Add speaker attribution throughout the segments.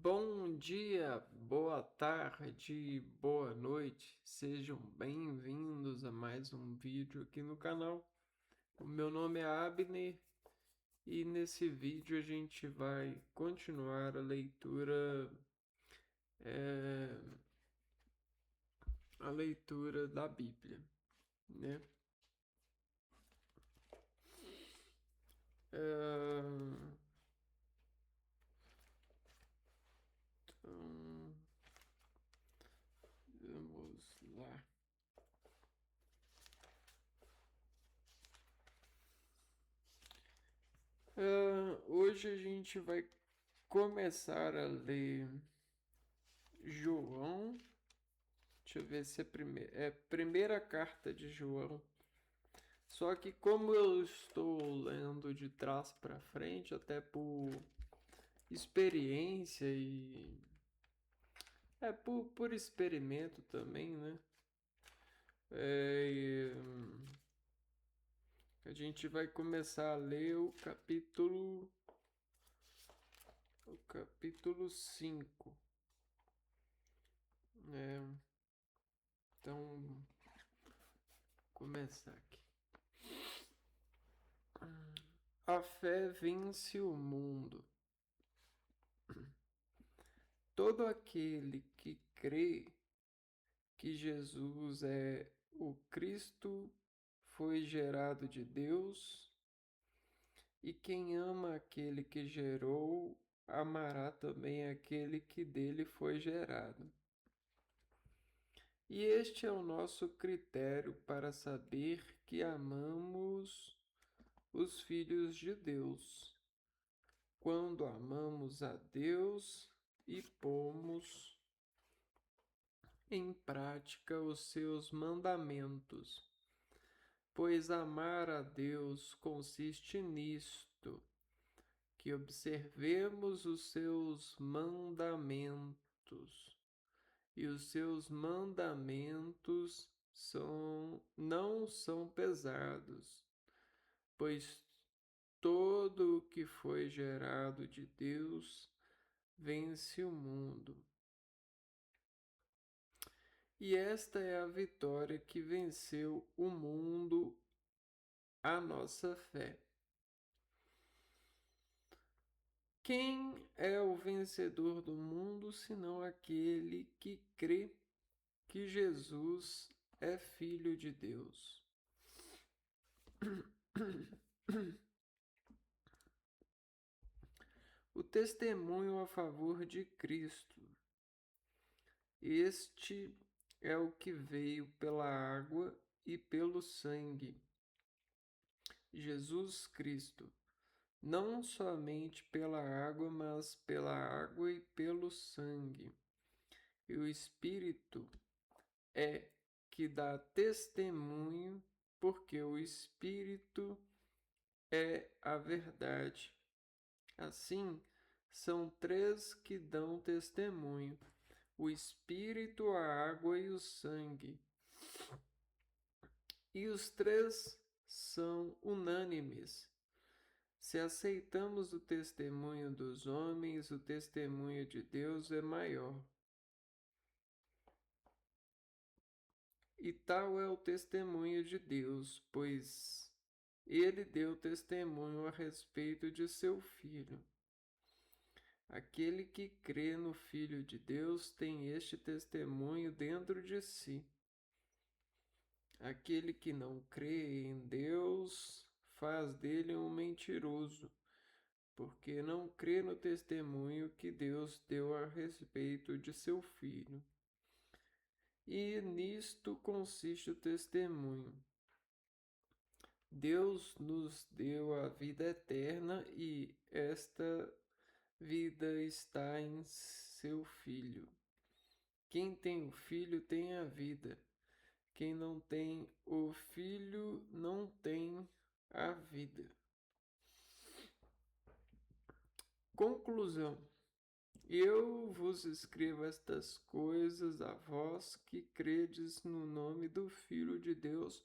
Speaker 1: Bom dia, boa tarde, boa noite, sejam bem-vindos a mais um vídeo aqui no canal. O meu nome é Abner e nesse vídeo a gente vai continuar a eh, leitura da Bíblia, né? Ah, então, vamos lá. Hoje a gente vai começar a ler João. Deixa eu ver se é primeira carta de João. Só que como eu estou lendo de trás para frente, até por experiência e por experimento também, né? A gente vai começar a ler o capítulo 5, né? Então, começar aqui. A fé vence o mundo. Todo aquele que crê que Jesus é o Cristo foi gerado de Deus, e quem ama aquele que gerou, amará também aquele que dele foi gerado. E este é o nosso critério para saber que amamos os filhos de Deus, quando amamos a Deus e pomos em prática os seus mandamentos. Pois amar a Deus consiste nisto, que observemos os seus mandamentos, e os seus mandamentos não são pesados, pois todo o que foi gerado de Deus vence o mundo. E esta é a vitória que venceu o mundo, a nossa fé. Quem é o vencedor do mundo, senão aquele que crê que Jesus é Filho de Deus? O testemunho a favor de Cristo. Este é o que veio pela água e pelo sangue. Jesus Cristo, não somente pela água, mas pela água e pelo sangue. E o Espírito é que dá testemunho, porque o Espírito é a verdade. Assim, são três que dão testemunho: o Espírito, a água e o sangue. E os três são unânimes. Se aceitamos o testemunho dos homens, o testemunho de Deus é maior. E tal é o testemunho de Deus, pois ele deu testemunho a respeito de seu Filho. Aquele que crê no Filho de Deus tem este testemunho dentro de si. Aquele que não crê em Deus faz dele um mentiroso, porque não crê no testemunho que Deus deu a respeito de seu Filho. E nisto consiste o testemunho. Deus nos deu a vida eterna e esta vida está em seu Filho. Quem tem o Filho tem a vida. Quem não tem o Filho não tem a vida. Conclusão. Eu vos escrevo estas coisas a vós que credes no nome do Filho de Deus,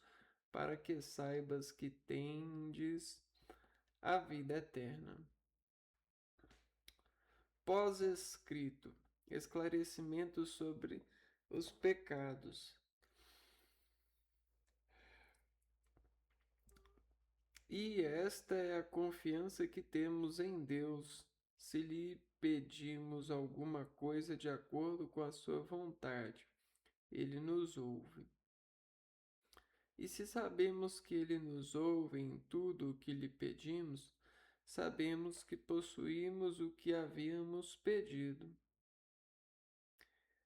Speaker 1: para que saibas que tendes a vida eterna. pós-escrito, esclarecimento sobre os pecados. E esta é a confiança que temos em Deus, se lhe pedimos alguma coisa de acordo com a sua vontade. Ele nos ouve. E se sabemos que ele nos ouve em tudo o que lhe pedimos, sabemos que possuímos o que havíamos pedido.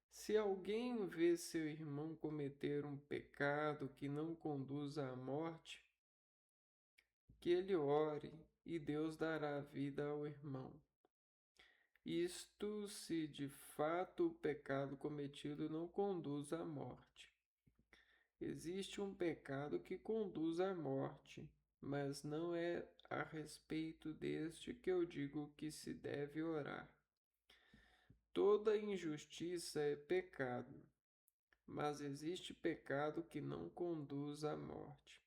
Speaker 1: Se alguém vê seu irmão cometer um pecado que não conduz à morte, que ele ore e Deus dará vida ao irmão. Isto se de fato o pecado cometido não conduz à morte. Existe um pecado que conduz à morte, mas não é a respeito deste que eu digo que se deve orar. Toda injustiça é pecado, mas existe pecado que não conduz à morte.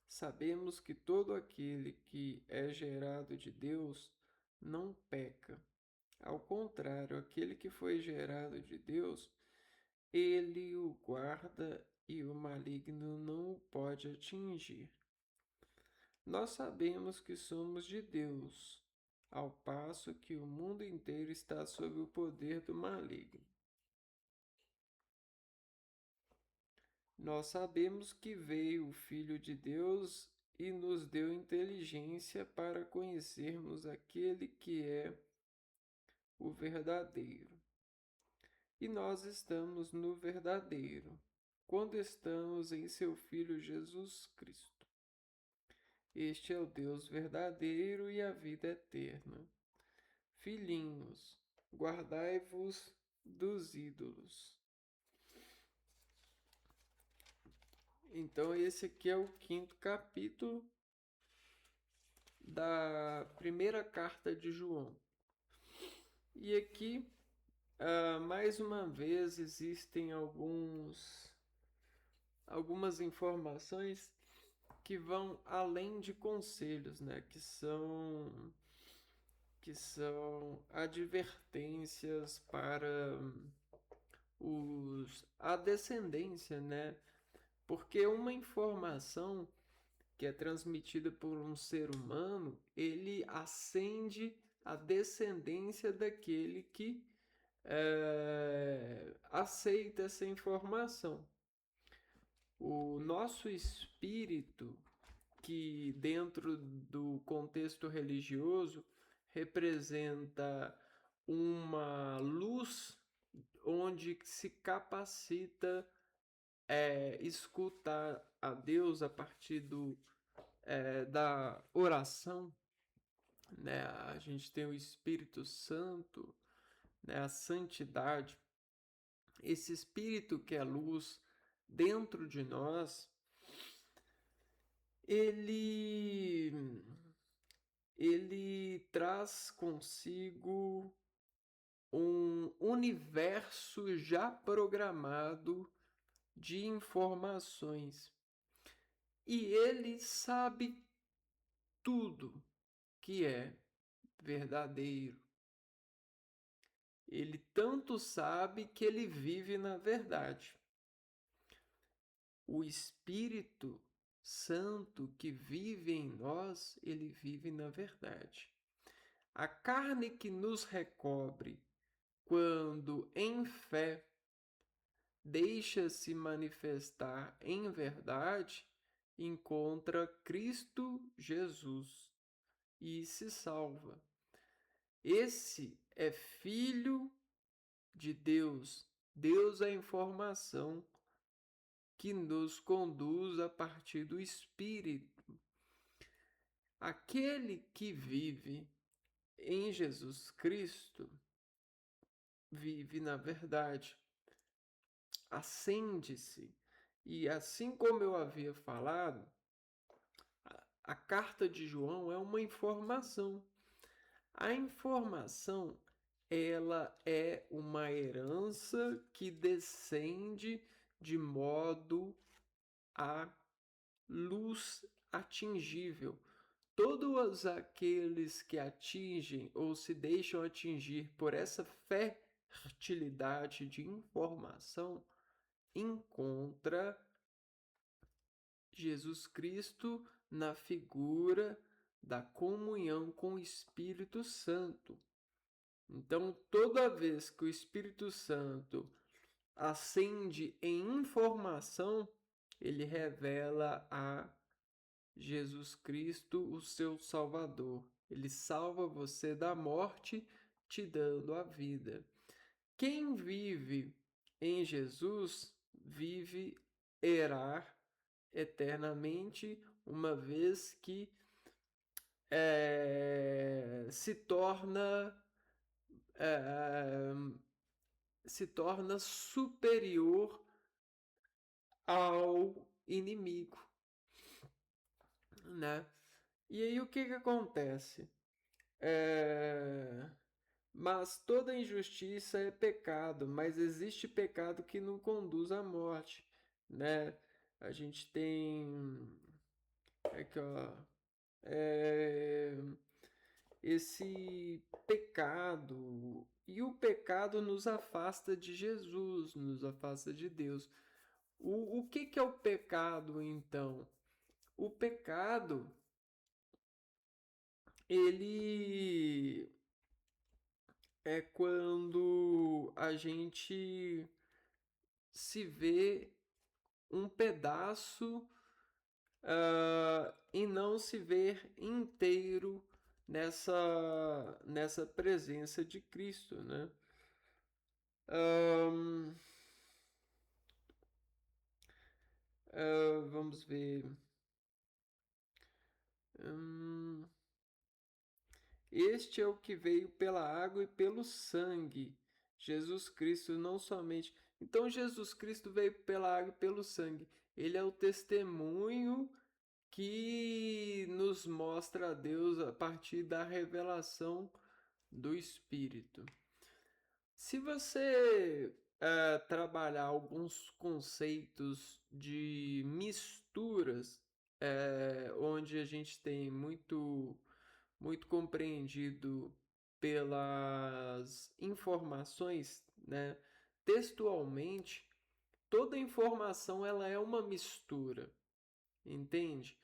Speaker 1: Sabemos que todo aquele que é gerado de Deus não peca. Ao contrário, aquele que foi gerado de Deus, ele o guarda e o maligno não o pode atingir. Nós sabemos que somos de Deus, ao passo que o mundo inteiro está sob o poder do maligno. Nós sabemos que veio o Filho de Deus e nos deu inteligência para conhecermos aquele que é o verdadeiro. E nós estamos no verdadeiro, quando estamos em seu Filho Jesus Cristo. Este é o Deus verdadeiro e a vida eterna. Filhinhos, guardai-vos dos ídolos. Então, esse aqui é o 5º capítulo da primeira carta de João. E aqui, mais uma vez, existem algumas informações que vão além de conselhos, né? Que são advertências para a descendência, né? Porque uma informação que é transmitida por um ser humano, ele acende a descendência daquele que aceita essa informação. O nosso espírito, que dentro do contexto religioso representa uma luz onde se capacita escutar a Deus a partir da oração, né? A gente tem o Espírito Santo, né? A santidade. Esse Espírito que é luz dentro de nós, ele traz consigo um universo já programado de informações. E ele sabe tudo que é verdadeiro. Ele tanto sabe que ele vive na verdade. O Espírito Santo que vive em nós, ele vive na verdade. A carne que nos recobre quando em fé deixa-se manifestar em verdade, encontra Cristo Jesus e se salva. Esse é filho de Deus. Deus é a informação que nos conduz a partir do Espírito. Aquele que vive em Jesus Cristo vive na verdade. Acende-se. E assim como eu havia falado, a carta de João é uma informação. A informação, ela é uma herança que descende de modo a luz atingível. todos aqueles que atingem ou se deixam atingir por essa fertilidade de informação encontra Jesus Cristo na figura da comunhão com o Espírito Santo. Então, toda vez que o Espírito Santo ascende em informação, ele revela a Jesus Cristo, o seu Salvador. Ele salva você da morte, te dando a vida. Quem vive em Jesus viverá eternamente, uma vez que se torna superior ao inimigo, né? E aí o que acontece? Mas toda injustiça é pecado, mas existe pecado que não conduz à morte, né? A gente tem aqui, ó, esse pecado, e o pecado nos afasta de Jesus, nos afasta de Deus. O que é o pecado, então? O pecado, ele é quando a gente se vê um pedaço e não se ver inteiro nessa presença de Cristo, né? Vamos ver. Este é o que veio pela água e pelo sangue. Jesus Cristo não somente. Então, Jesus Cristo veio pela água e pelo sangue. Ele é o testemunho que nos mostra a Deus a partir da revelação do Espírito. Se você trabalhar alguns conceitos de misturas, onde a gente tem muito compreendido pelas informações, né? Textualmente, toda informação ela é uma mistura, entende?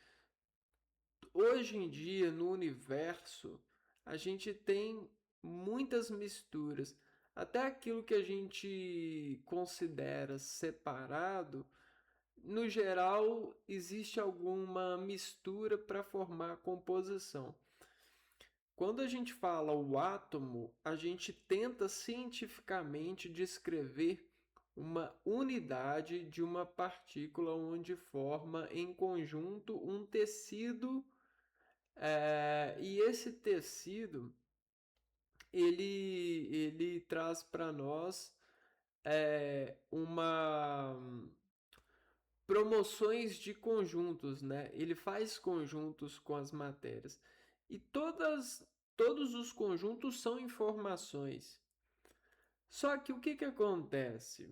Speaker 1: Hoje em dia, no universo, a gente tem muitas misturas. Até aquilo que a gente considera separado, no geral, existe alguma mistura para formar a composição. Quando a gente fala o átomo, a gente tenta cientificamente descrever uma unidade de uma partícula onde forma em conjunto um tecido, e esse tecido ele traz para nós uma promoções de conjuntos, né? Ele faz conjuntos com as matérias. E todos os conjuntos são informações. Só que o que acontece?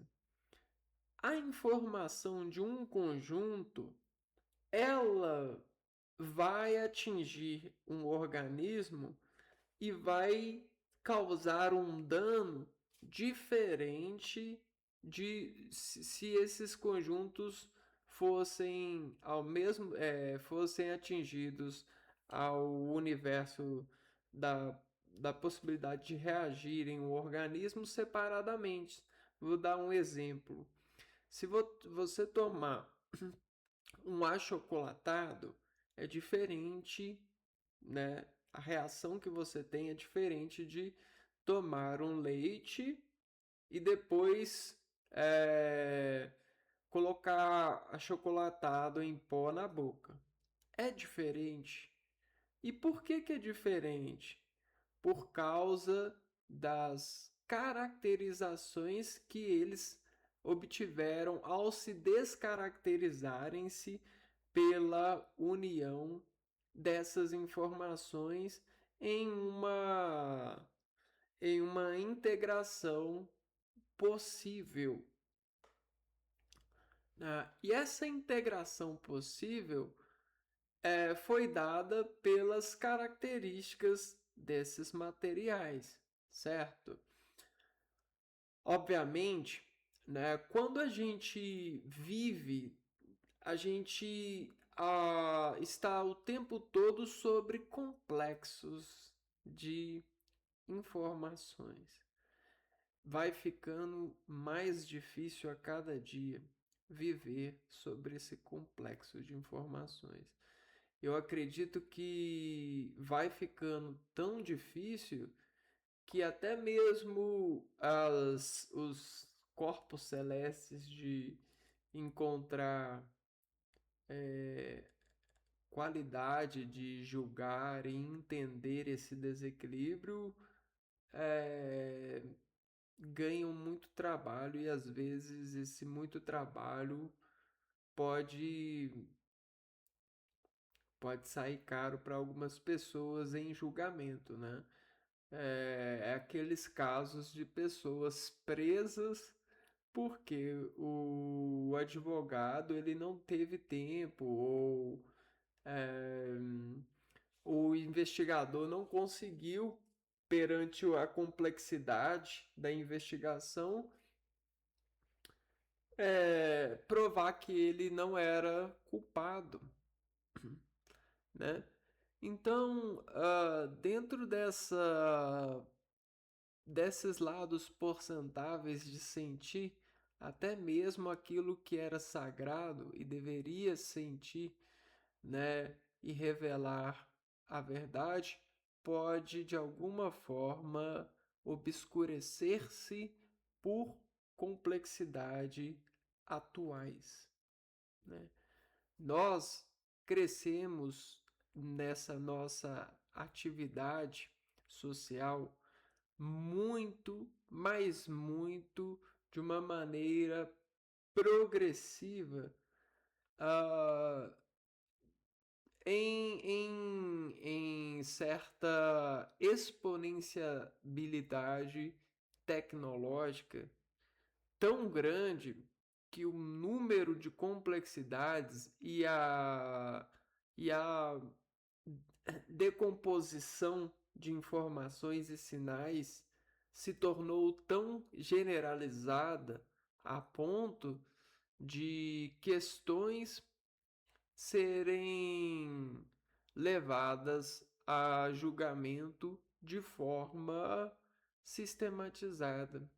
Speaker 1: A informação de um conjunto, ela vai atingir um organismo e vai causar um dano diferente de se esses conjuntos fossem atingidos ao universo da possibilidade de reagir em um organismo separadamente. Vou dar um exemplo. Se você tomar um achocolatado, é diferente, né? A reação que você tem é diferente de tomar um leite e depois colocar achocolatado em pó na boca. É diferente. E por que é diferente? Por causa das caracterizações que eles obtiveram ao se descaracterizarem-se pela união dessas informações em uma integração possível. E essa integração possível foi dada pelas características desses materiais, certo? Obviamente, né, quando a gente vive, a gente está o tempo todo sobre complexos de informações. Vai ficando mais difícil a cada dia viver sobre esse complexo de informações. Eu acredito que vai ficando tão difícil que até mesmo os corpos celestes de encontrar qualidade de julgar e entender esse desequilíbrio é, ganham muito trabalho e às vezes esse muito trabalho pode pode sair caro para algumas pessoas em julgamento, né? É aqueles casos de pessoas presas porque o advogado ele não teve tempo ou é, o investigador não conseguiu, perante a complexidade da investigação, provar que ele não era culpado, né? Então, dentro desses lados porcentáveis de sentir, até mesmo aquilo que era sagrado e deveria sentir, né, e revelar a verdade, pode de alguma forma obscurecer-se por complexidade atuais, né? Nós crescemos nessa nossa atividade social muito, mas muito de uma maneira progressiva, ah, em certa exponenciabilidade tecnológica tão grande que o número de complexidades e a decomposição de informações e sinais se tornou tão generalizada a ponto de questões serem levadas a julgamento de forma sistematizada.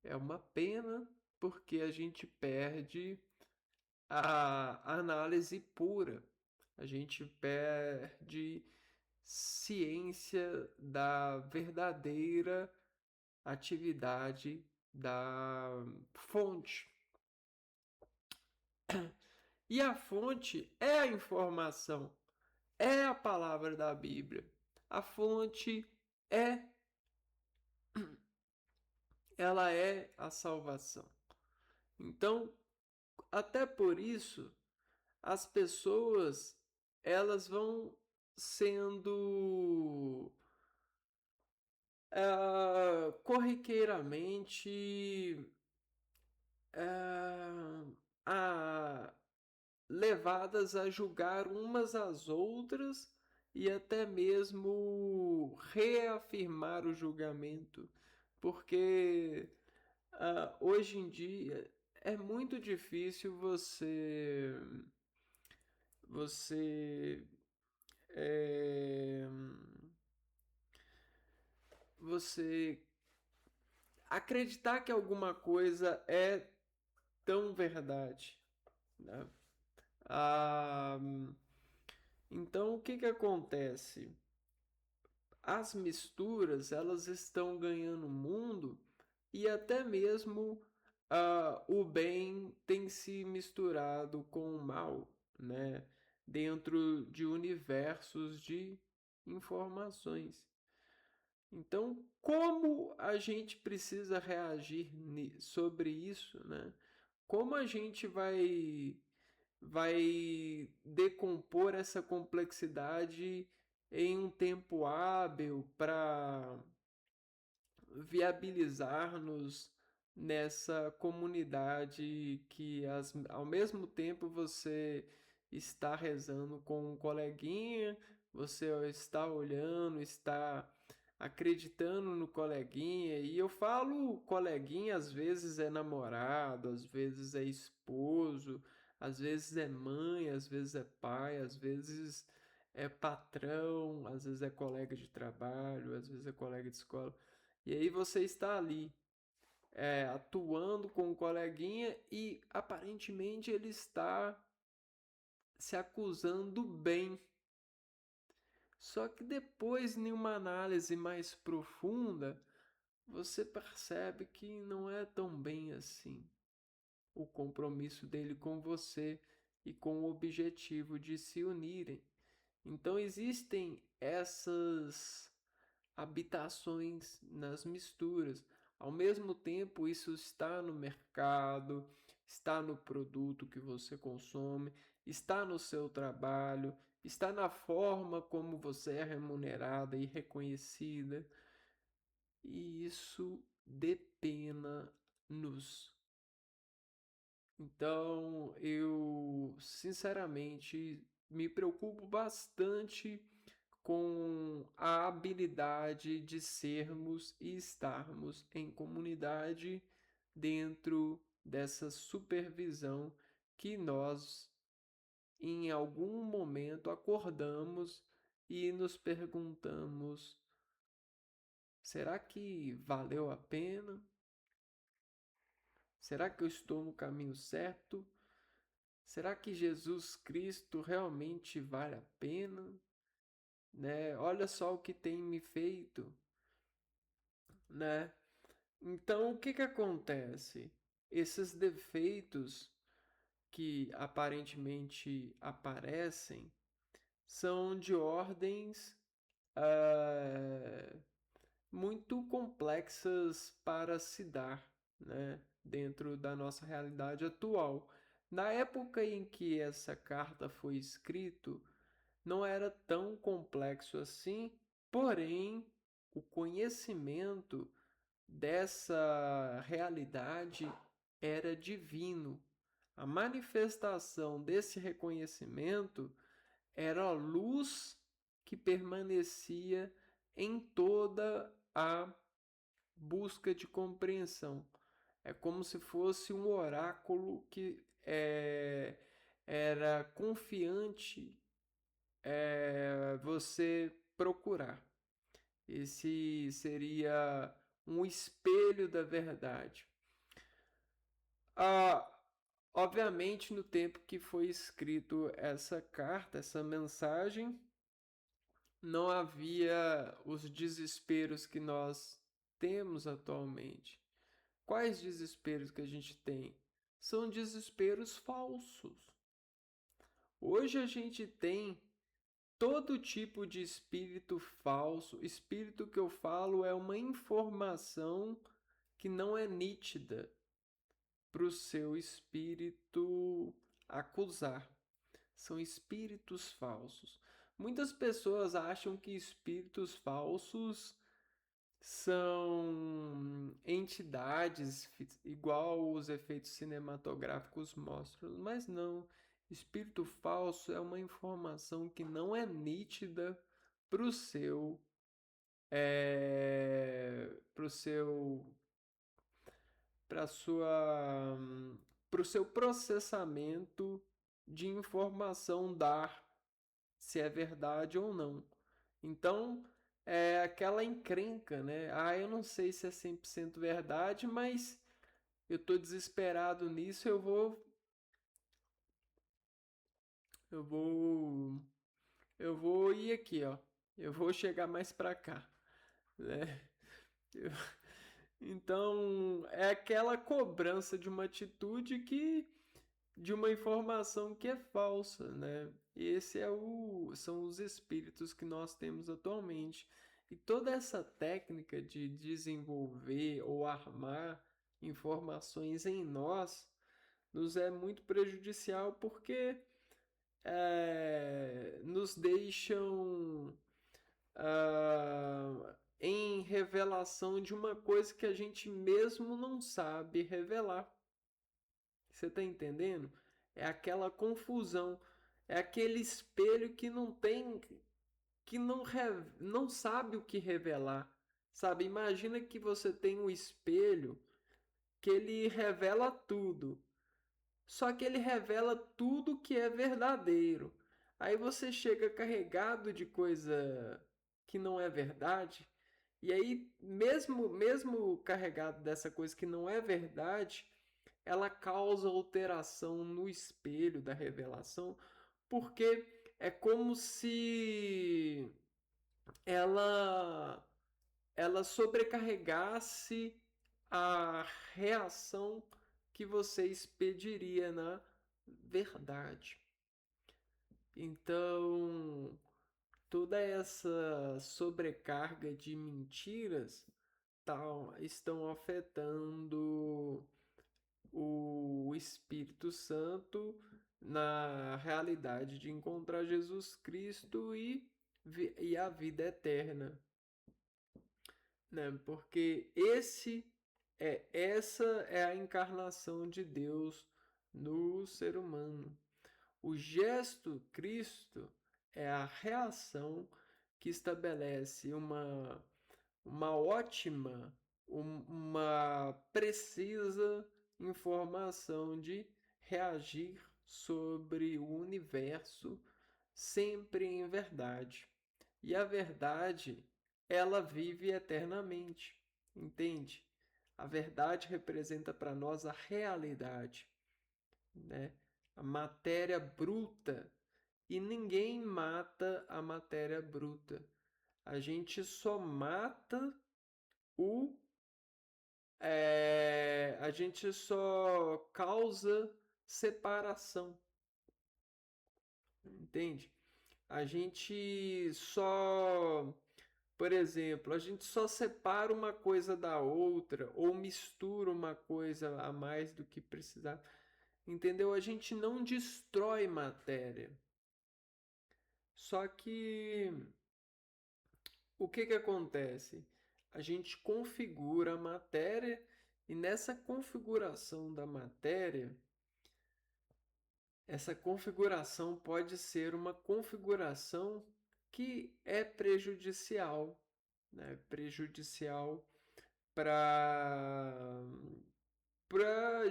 Speaker 1: É uma pena porque a gente perde a análise pura, a gente perde ciência da verdadeira atividade da fonte. E a fonte é a informação, é a palavra da Bíblia. A fonte é, ela é a salvação. Então, até por isso, as pessoas elas vão sendo corriqueiramente uh, a, levadas a julgar umas às outras e até mesmo reafirmar o julgamento, porque hoje em dia é muito difícil você é, você acreditar que alguma coisa é tão verdade, né? Ah, então o que que acontece? As misturas elas estão ganhando mundo e até mesmo o bem tem se misturado com o mal, né? Dentro de universos de informações. Então, como a gente precisa reagir sobre isso, né? Como a gente vai decompor essa complexidade em um tempo hábil para viabilizar-nos nessa comunidade que ao mesmo tempo você está rezando com um coleguinha, você está olhando, está acreditando no coleguinha, e eu falo coleguinha, às vezes é namorado, às vezes é esposo, às vezes é mãe, às vezes é pai, às vezes é patrão, às vezes é colega de trabalho, às vezes é colega de escola. E aí você está ali, atuando com o coleguinha e aparentemente ele está se acusando bem. Só que depois, em uma análise mais profunda, você percebe que não é tão bem assim o compromisso dele com você e com o objetivo de se unirem. Então existem essas habitações nas misturas. Ao mesmo tempo, isso está no mercado, está no produto que você consome, está no seu trabalho, está na forma como você é remunerada e reconhecida. E isso depena-nos. Então, eu sinceramente me preocupo bastante com a habilidade de sermos e estarmos em comunidade dentro dessa supervisão que nós, em algum momento, acordamos e nos perguntamos: será que valeu a pena? Será que eu estou no caminho certo? Será que Jesus Cristo realmente vale a pena? Né? Olha só o que tem me feito, né? Então, o que que acontece? Esses defeitos que aparentemente aparecem são de ordens ah, muito complexas para se dar, né? Dentro da nossa realidade atual. Na época em que essa carta foi escrita, não era tão complexo assim, porém, o conhecimento dessa realidade era divino. A manifestação desse reconhecimento era a luz que permanecia em toda a busca de compreensão. É como se fosse um oráculo que era confiante você procurar. Esse seria um espelho da verdade. Ah, obviamente, no tempo que foi escrito essa carta, essa mensagem, não havia os desesperos que nós temos atualmente. Quais desesperos que a gente tem? São desesperos falsos. Hoje a gente tem todo tipo de espírito falso. Espírito que eu falo é uma informação que não é nítida para o seu espírito acusar. São espíritos falsos. Muitas pessoas acham que espíritos falsos são entidades igual os efeitos cinematográficos mostram, mas não. Espírito falso é uma informação que não é nítida para o seu, pro seu, para sua, para o seu processamento de informação dar se é verdade ou não. Então, é aquela encrenca, né? Ah, eu não sei se é 100% verdade, mas eu tô desesperado nisso, eu vou, eu vou ir aqui, ó. Eu vou chegar mais pra cá, né? Eu- Então, é aquela cobrança de uma atitude de uma informação que é falsa, né? Esse são os espíritos que nós temos atualmente. E toda essa técnica de desenvolver ou armar informações em nós nos é muito prejudicial porque nos deixam em revelação de uma coisa que a gente mesmo não sabe revelar. Você está entendendo? É aquela confusão. É aquele espelho que não tem, que não sabe o que revelar, sabe? Imagina que você tem um espelho que ele revela tudo, só que ele revela tudo que é verdadeiro. Aí você chega carregado de coisa que não é verdade, e aí mesmo carregado dessa coisa que não é verdade, ela causa alteração no espelho da revelação, porque é como se ela ela sobrecarregasse a reação que você expediria na verdade. Então, toda essa sobrecarga de mentiras estão afetando o Espírito Santo na realidade de encontrar Jesus Cristo e a vida eterna, né? Porque essa é a encarnação de Deus no ser humano. O gesto Cristo é a reação que estabelece uma ótima, uma precisa informação de reagir sobre o universo sempre em verdade. E a verdade, ela vive eternamente, entende? A verdade representa para nós a realidade, né? A matéria bruta. E ninguém mata a matéria bruta. A gente só mata o. A gente só causa separação, entende? A gente só. Por exemplo, a gente só separa uma coisa da outra ou mistura uma coisa a mais do que precisar. Entendeu? A gente não destrói matéria. Só que o que que acontece? A gente configura a matéria e nessa configuração da matéria, essa configuração pode ser uma configuração que é prejudicial, né? Prejudicial para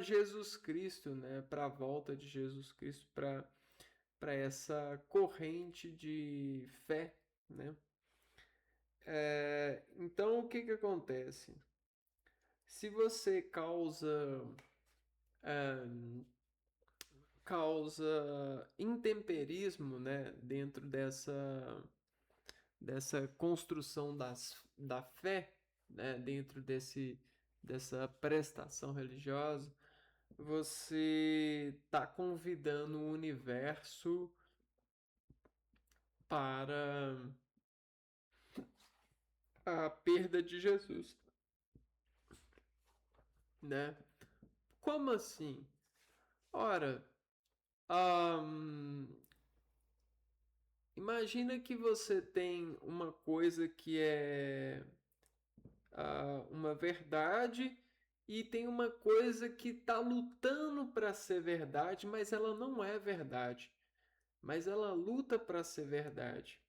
Speaker 1: Jesus Cristo, né? Para a volta de Jesus Cristo, para essa corrente de fé, né? Então, o que que acontece? Se você causa intemperismo, né, dentro dessa construção da fé, né, dentro dessa prestação religiosa, você está convidando o universo para a perda de Jesus, né? Como assim? Ora, Ahn, imagina que você tem uma coisa que é uma verdade e tem uma coisa que está lutando para ser verdade, mas ela não é verdade. Mas ela luta para ser verdade.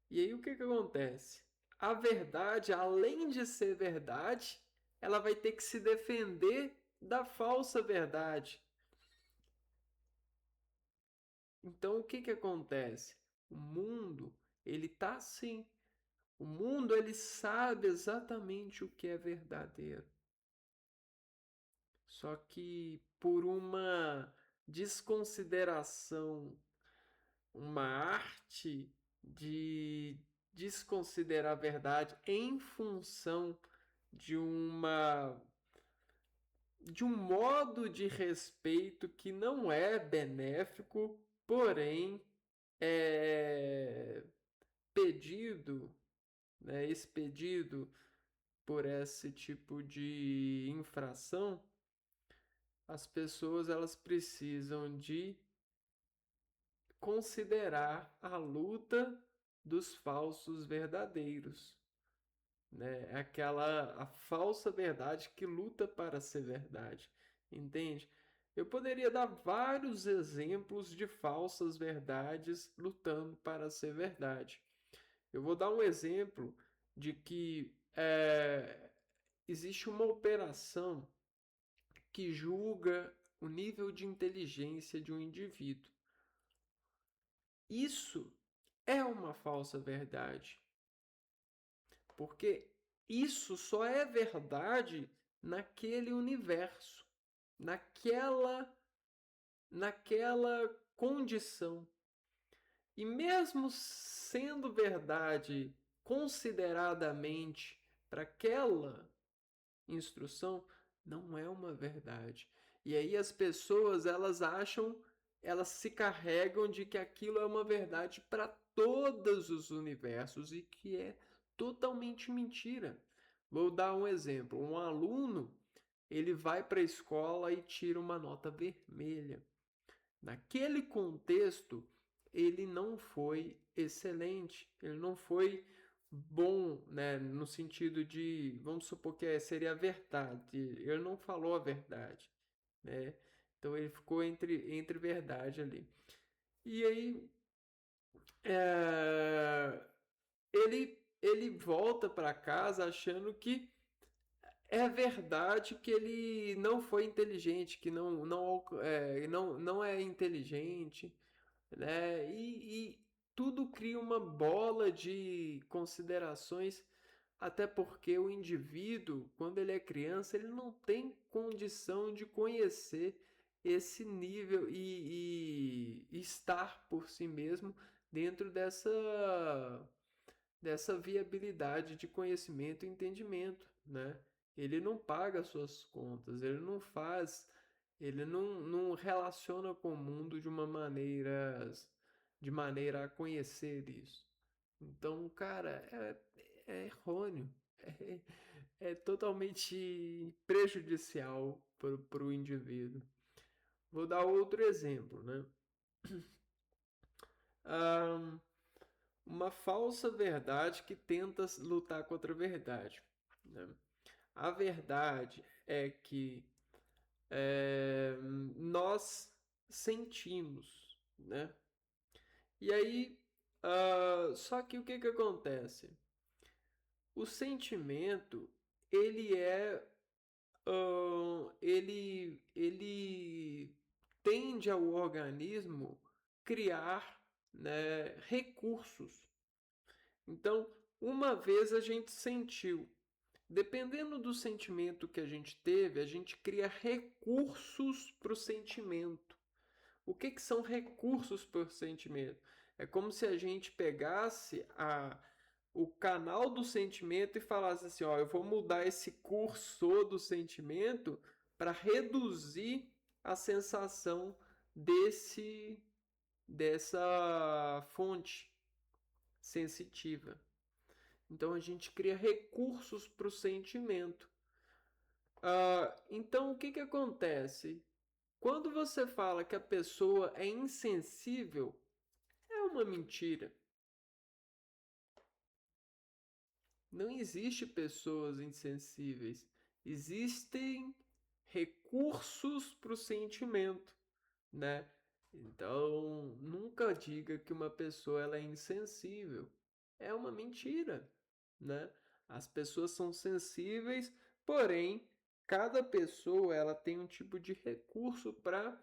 Speaker 1: E aí o que que acontece? A verdade, além de ser verdade, ela vai ter que se defender da falsa verdade. Então, o que que acontece? O mundo, ele tá assim. O mundo, ele sabe exatamente o que é verdadeiro. Só que por uma desconsideração, uma arte de desconsiderar a verdade em função de uma de um modo de respeito que não é benéfico, porém é pedido, né, expedido por esse tipo de infração, as pessoas elas precisam de considerar a luta dos falsos verdadeiros, né? É aquela a falsa verdade que luta para ser verdade, entende? Eu poderia dar vários exemplos de falsas verdades lutando para ser verdade. Eu vou dar um exemplo de que existe uma operação que julga o nível de inteligência de um indivíduo. Isso é uma falsa verdade, porque isso só é verdade naquele universo, naquela condição. E mesmo sendo verdade consideradamente para aquela instrução, não é uma verdade. E aí as pessoas, elas se carregam de que aquilo é uma verdade para todos os universos e que é totalmente mentira. Vou dar um exemplo. Um aluno, ele vai para a escola e tira uma nota vermelha. Naquele contexto, ele não foi excelente, ele não foi bom, né, no sentido de, vamos supor que seria a verdade, ele não falou a verdade, né? Então ele ficou entre verdade ali. E aí ele volta para casa achando que é verdade que ele não foi inteligente, que não é inteligente, né? E tudo cria uma bola de considerações, até porque o indivíduo, quando ele é criança, ele não tem condição de conhecer esse nível e estar por si mesmo dentro dessa viabilidade de conhecimento e entendimento, né? Ele não paga suas contas, ele não relaciona com o mundo de maneira a conhecer isso. Então, cara, é errôneo, é, é totalmente prejudicial para o indivíduo. Vou dar outro exemplo, né? Ah, uma falsa verdade que tenta lutar contra a verdade, né? A verdade é que nós sentimos, né? E aí, só que o que que acontece? O sentimento, ele ele tende ao organismo criar, né, recursos. Então, uma vez a gente sentiu. Dependendo do sentimento que a gente teve, a gente cria recursos para o sentimento. O que, que são recursos para o sentimento? É como se a gente pegasse o canal do sentimento e falasse assim: ó, eu vou mudar esse cursor do sentimento para reduzir a sensação dessa fonte sensitiva. Então a gente cria recursos para o sentimento. Então o que, que acontece? Quando você fala que a pessoa é insensível, é uma mentira. Não existe pessoas insensíveis. Existem recursos para o sentimento, né? Então, nunca diga que uma pessoa ela é insensível. É uma mentira, né? As pessoas são sensíveis, porém, cada pessoa ela tem um tipo de recurso para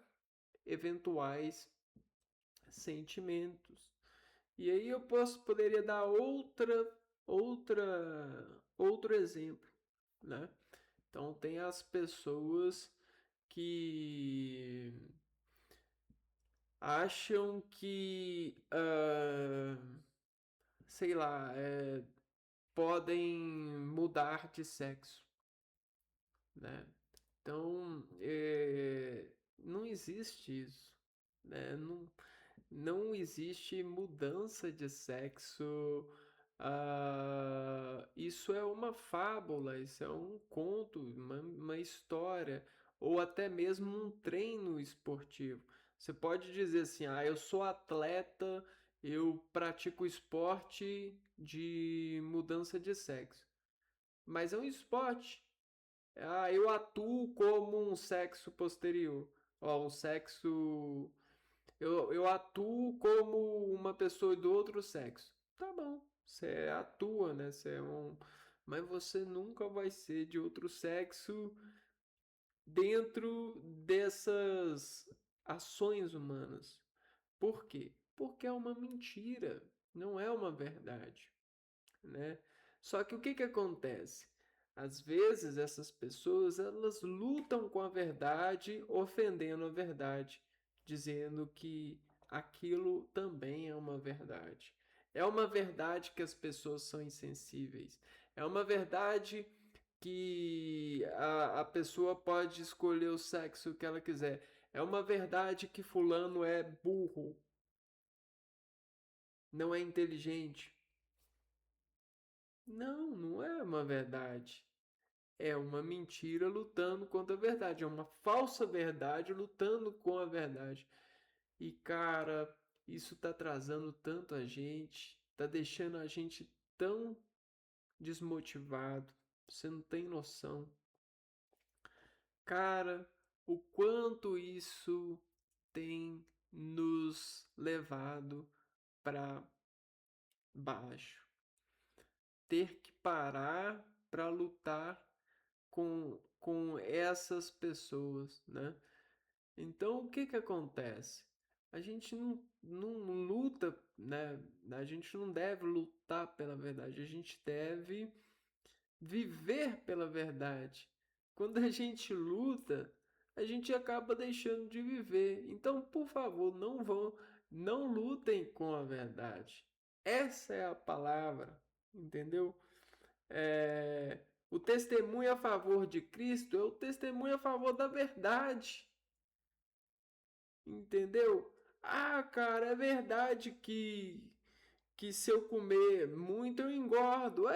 Speaker 1: eventuais sentimentos. E aí poderia dar outro exemplo, né? Então tem as pessoas que acham que, sei lá, podem mudar de sexo, né? Então, não existe isso, né? Não existe mudança de sexo. Isso é uma fábula, isso é um conto, uma história, ou até mesmo um treino esportivo. Você pode dizer assim: eu sou atleta, eu pratico esporte de mudança de sexo. Mas é um esporte. Eu atuo como um sexo posterior. Ó, o sexo. Eu atuo como uma pessoa do outro sexo. Tá bom, você atua, né? Você é um. Mas você nunca vai ser de outro sexo dentro dessas ações humanas. Por quê? Porque é uma mentira, não é uma verdade, né? Só que o que que acontece? Às vezes essas pessoas elas lutam com a verdade, ofendendo a verdade, dizendo que aquilo também é uma verdade. É uma verdade que as pessoas são insensíveis. É uma verdade que a pessoa pode escolher o sexo que ela quiser. É uma verdade que fulano é burro, não é inteligente. Não, não é uma verdade. É uma mentira lutando contra a verdade. É uma falsa verdade lutando com a verdade. E, cara, isso tá atrasando tanto a gente, tá deixando a gente tão desmotivado. Você não tem noção. Cara, o quanto isso tem nos levado para baixo. Ter que parar para lutar com essas pessoas, né? Então, o que que acontece? A gente não luta, né? A gente não deve lutar pela verdade, a gente deve viver pela verdade. Quando a gente luta, a gente acaba deixando de viver. Então, por favor, não lutem com a verdade. Essa é a palavra, entendeu? O testemunho a favor de Cristo é o testemunho a favor da verdade, entendeu? Ah, cara, é verdade que se eu comer muito eu engordo.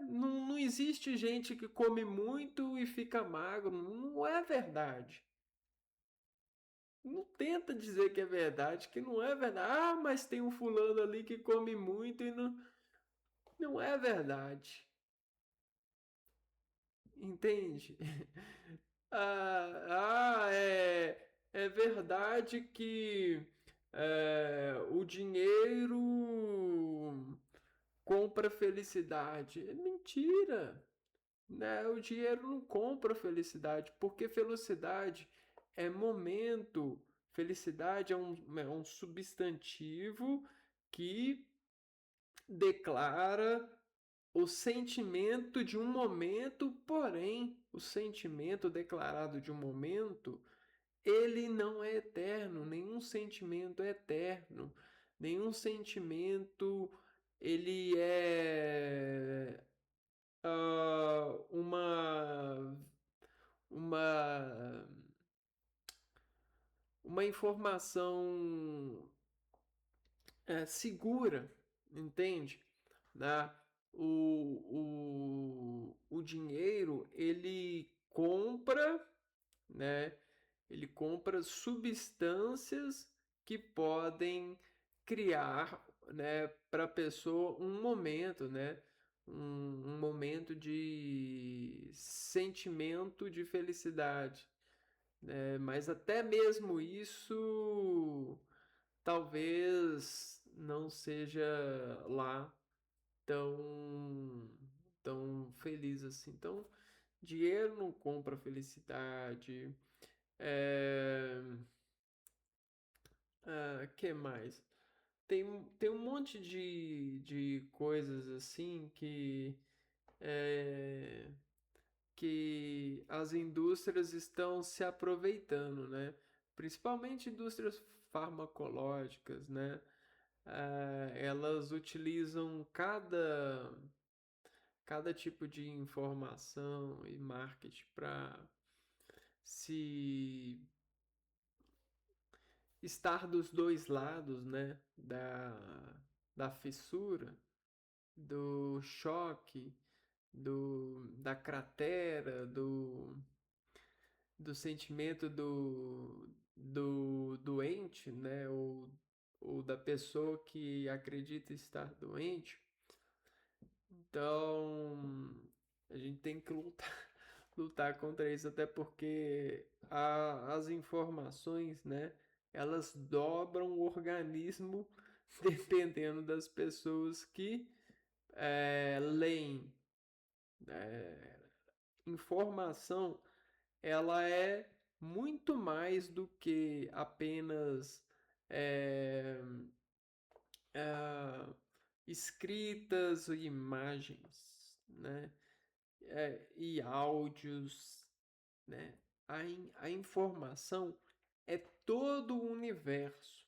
Speaker 1: Não existe gente que come muito e fica magro. Não é verdade. Não tenta dizer que é verdade, que não é verdade. Ah, mas tem um fulano ali que come muito e não. Não é verdade. Entende? É verdade que o dinheiro compra felicidade. É mentira, né? O dinheiro não compra felicidade, porque felicidade é momento. Felicidade é um substantivo que declara o sentimento de um momento, porém, o sentimento declarado de um momento, ele não é eterno, nenhum sentimento é eterno, nenhum sentimento ele é uma uma uma informação segura, entende? Né? O dinheiro ele compra, né? Ele compra substâncias que podem criar, né, para a pessoa um momento, né? Um momento de sentimento de felicidade, né? Mas até mesmo isso talvez não seja lá tão tão feliz assim. Então, dinheiro não compra felicidade. É... que mais? Tem um monte de coisas assim é, que as indústrias estão se aproveitando, né? Principalmente indústrias farmacológicas, né? Elas utilizam cada tipo de informação e marketing para se estar dos dois lados, né? Da fissura, do choque, da cratera, do sentimento do doente, né? Ou da pessoa que acredita estar doente. Então, a gente tem que lutar, lutar contra isso, até porque as informações, né, elas dobram o organismo dependendo das pessoas que leem. É, informação, ela é muito mais do que apenas é, é, escritas e imagens, né? E áudios, né? A informação é todo o universo,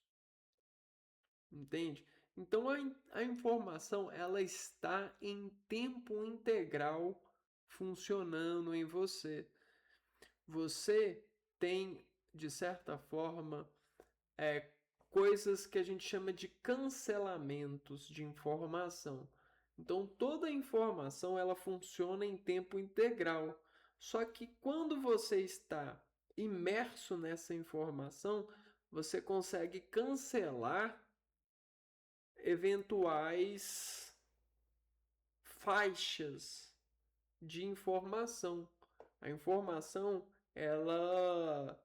Speaker 1: entende? Então a informação ela está em tempo integral funcionando em você. Você tem, de certa forma, é, coisas que a gente chama de cancelamentos de informação. Então, toda a informação ela funciona em tempo integral. Só que quando você está imerso nessa informação, você consegue cancelar eventuais faixas de informação. A informação ela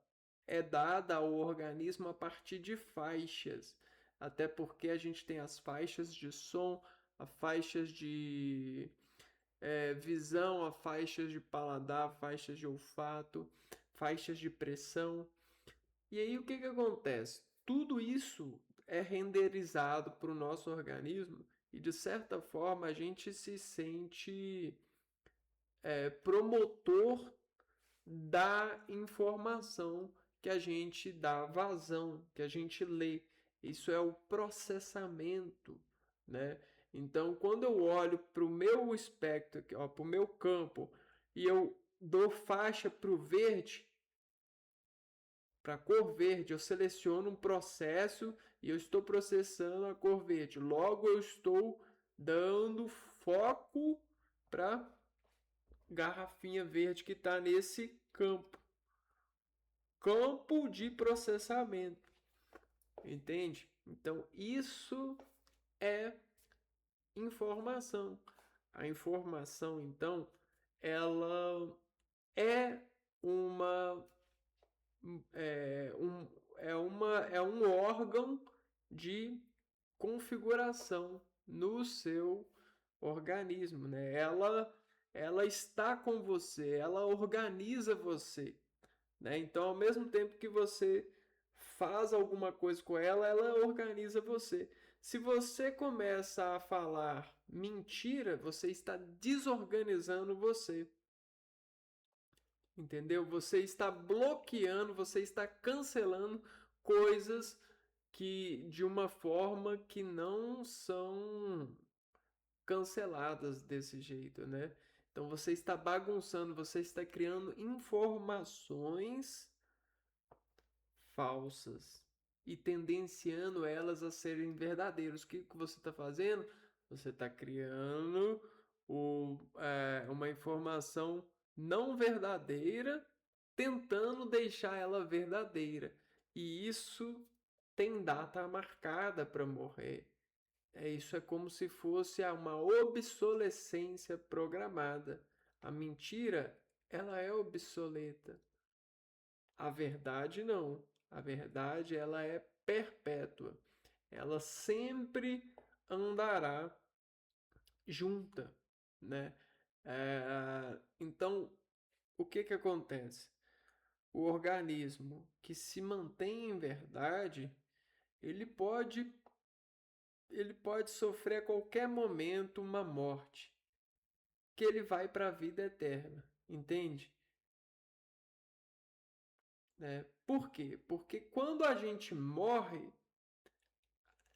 Speaker 1: é dada ao organismo a partir de faixas, até porque a gente tem as faixas de som, as faixas de visão, as faixas de paladar, faixas de olfato, faixas de pressão. E aí o que, que acontece? Tudo isso é renderizado para o nosso organismo e de certa forma a gente se sente promotor da informação que a gente dá vazão, que a gente lê. Isso é o processamento, né? Então, quando eu olho para o meu espectro, para o meu campo, e eu dou faixa para o verde, para a cor verde, eu seleciono um processo e eu estou processando a cor verde. Logo, eu estou dando foco para garrafinha verde que está nesse campo de processamento, entende? Então isso é informação. A informação, então, ela é uma é um, é um órgão de configuração no seu organismo, né? Ela está com você, ela organiza você, né? Então, ao mesmo tempo que você faz alguma coisa com ela, ela organiza você. Se você começa a falar mentira, você está desorganizando você. Entendeu? Você está bloqueando, você está cancelando coisas que de uma forma que não são canceladas desse jeito, né? Então você está bagunçando, você está criando informações falsas e tendenciando elas a serem verdadeiras. O que, que você está fazendo? Você está criando uma informação não verdadeira, tentando deixar ela verdadeira. E isso tem data marcada para morrer. Isso é como se fosse uma obsolescência programada. A mentira, ela é obsoleta. A verdade não. A verdade ela é perpétua. Ela sempre andará junta, né? Então, o que que acontece? O organismo que se mantém em verdade, ele pode ele pode sofrer a qualquer momento uma morte, que ele vai para a vida eterna, entende? Por quê? Porque quando a gente morre,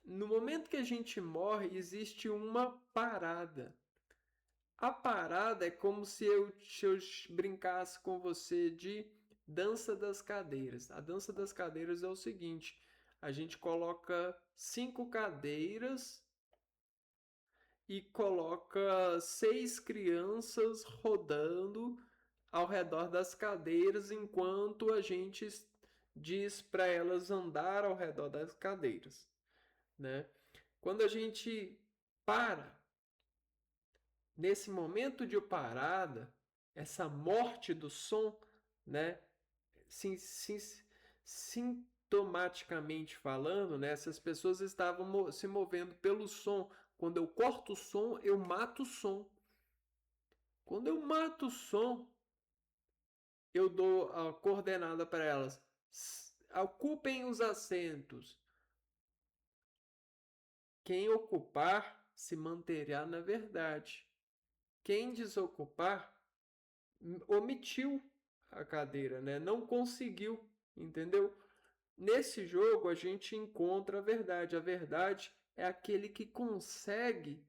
Speaker 1: no momento que a gente morre, existe uma parada. A parada é como se eu brincasse com você de dança das cadeiras. A dança das cadeiras é o seguinte: a gente coloca 5 cadeiras e coloca 6 crianças rodando ao redor das cadeiras enquanto a gente diz para elas andar ao redor das cadeiras, né? Quando a gente para, nesse momento de parada, essa morte do som, né? Sim, sim, sintomaticamente falando, né? Essas pessoas estavam se movendo pelo som. Quando eu corto o som, eu mato o som. Quando eu mato o som, eu dou a coordenada para elas. Ocupem os assentos. Quem ocupar se manterá na verdade. Quem desocupar omitiu a cadeira, né? Não conseguiu, entendeu? Nesse jogo a gente encontra a verdade. A verdade é aquele que consegue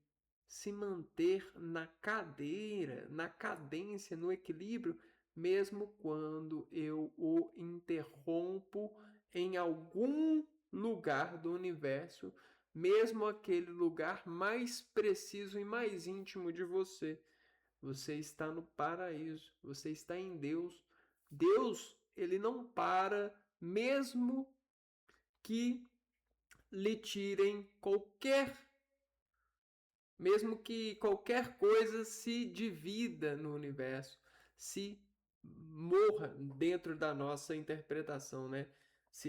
Speaker 1: se manter na cadeira, na cadência, no equilíbrio, mesmo quando eu o interrompo em algum lugar do universo, mesmo aquele lugar mais preciso e mais íntimo de você. Você está no paraíso, você está em Deus. Deus, ele não para, mesmo que lhe tirem mesmo que qualquer coisa se divida no universo, se morra dentro da nossa interpretação, né?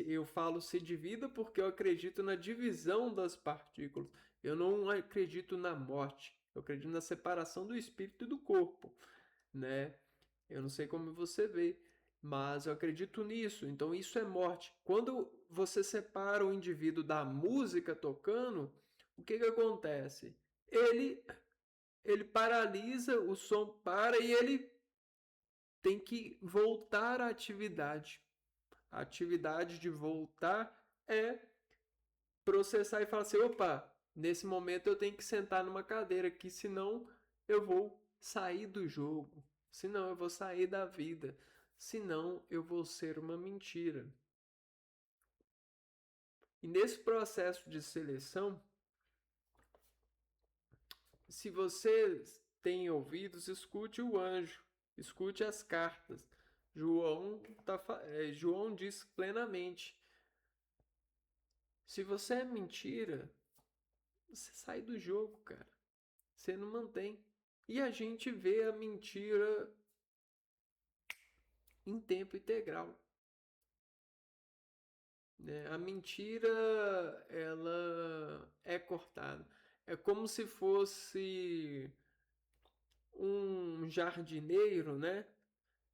Speaker 1: Eu falo se divida porque eu acredito na divisão das partículas. Eu não acredito na morte. Eu acredito na separação do espírito e do corpo, né? Eu não sei como você vê, mas eu acredito nisso. Então isso é morte. Quando você separa o indivíduo da música tocando, o que acontece? Ele ele paralisa, o som para e ele tem que voltar à atividade. A atividade de voltar é processar e falar assim: opa, nesse momento eu tenho que sentar numa cadeira aqui, senão eu vou sair do jogo, senão eu vou sair da vida, senão eu vou ser uma mentira. E nesse processo de seleção, se você tem ouvidos, escute o anjo, escute as cartas. João diz plenamente: se você é mentira, você sai do jogo, cara. Você não mantém. E a gente vê a mentira em tempo integral, né? A mentira, ela é cortada. É como se fosse um jardineiro, né?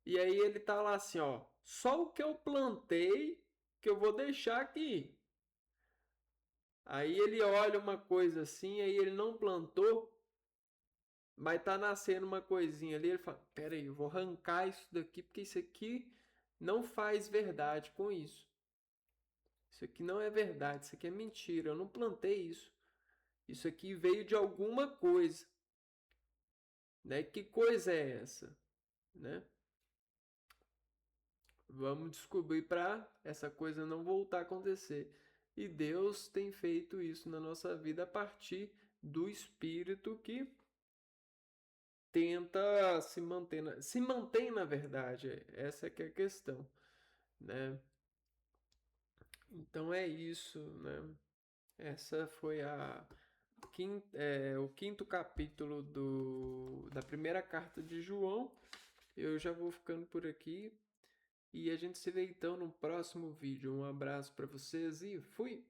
Speaker 1: E aí ele tá lá assim, ó, só o que eu plantei que eu vou deixar aqui. Aí ele olha uma coisa assim, aí ele não plantou, mas tá nascendo uma coisinha ali, ele fala, pera aí, eu vou arrancar isso daqui, porque isso aqui não faz verdade com isso. Isso aqui não é verdade, isso aqui é mentira, eu não plantei isso. Isso aqui veio de alguma coisa, né? Que coisa é essa, né? Vamos descobrir para essa coisa não voltar a acontecer. E Deus tem feito isso na nossa vida a partir do Espírito que tenta se mantém na verdade. Essa que é a questão, né? Então é isso, né? Essa foi o quinto capítulo da primeira carta de João. Eu já vou ficando por aqui e a gente se vê então no próximo vídeo. Um abraço para vocês e fui!